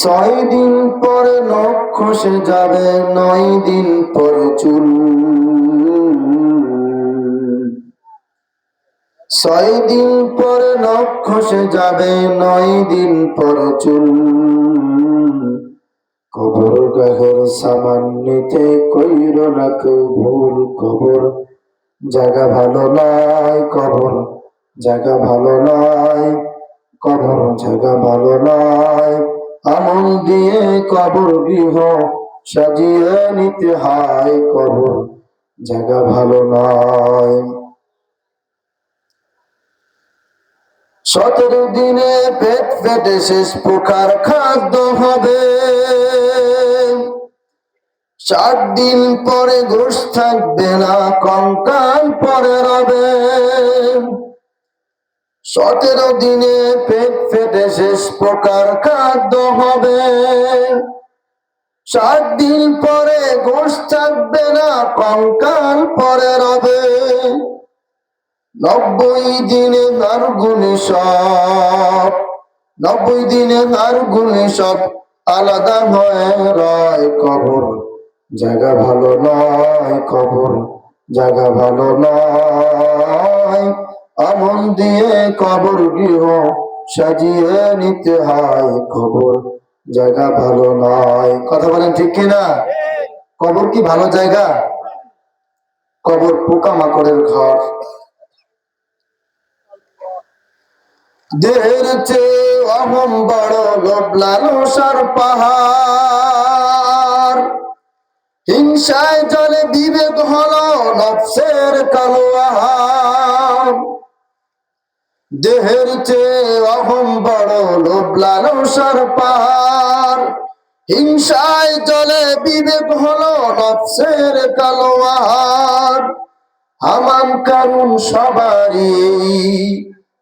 6 দিন পরে নখ খসে যাবে, 9 দিন পরে চুল। 6 দিন পরে নখ খসে যাবে, 9 দিন পরে চুল। কবর গাহের সামান নিতে কইর না কেউ ভুল। কবর জায়গা ভালো নয়, কবর জায়গা ভালো নয়, কবর জায়গা ভালো নয়। আমল দিয়ে কবর গৃহ সাজিয়ে নিতে হয়, কবর জায়গা ভালো নয়। 17 দিনে পেট ফেটে শেষ প্রকার খাদ্য হবে। 4 দিন পরে গোশ থাকবে না, কঙ্কাল পরে রবে। 17 দিনে পেট ফেটে শেষ প্রকার খাদ্য হবে। 4 দিন পরে গোশ থাকবে না, কঙ্কাল পরে রবে। 90 দিনে হার গুনে সব, 90 দিনে হার গুনে সব আলাদা হয়ে রয়। কবর জায়গা ভালো নয়, কবর জায়গা ভালো নয়। আমল দিয়ে কবর গৃহ সাজিয়ে নিতে হয়, কবর জায়গা ভালো নয়। কথা বলেন ঠিক কিনা? কবর কি ভালো জায়গা? কবর পোকামাকড়ের ঘর। দেহের চেয়ে অহম বড়, লোভ লালসার পাহাড়। হিংসায় জলে বিবেক হলো নফসের কালো আহার। দেহের চেয়ে অহম বড়, লোভ লালসার পাহাড়। হিংসায় জলে বিবেক হলো নফসের কালো আহার। হামান কারুন সবারই,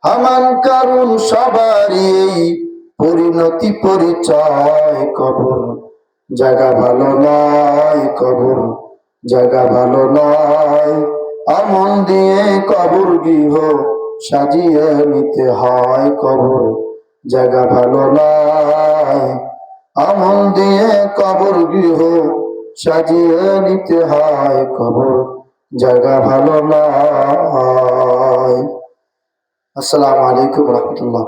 হামান কারুন সবারই পরিণতি পরিচয়। কবর জায়গা ভালো নয়, কবর জায়গা ভালো নয়। আমল দিয়ে কবর গৃহ সাজিয়ে নিতে হয়, কবর জায়গা ভালো নয়। আমল দিয়ে কবর গৃহ সাজিয়ে নিতে হয়, কবর জায়গা ভালো নয়। আসসালামু আলাইকুম রহমতুল্লাহ।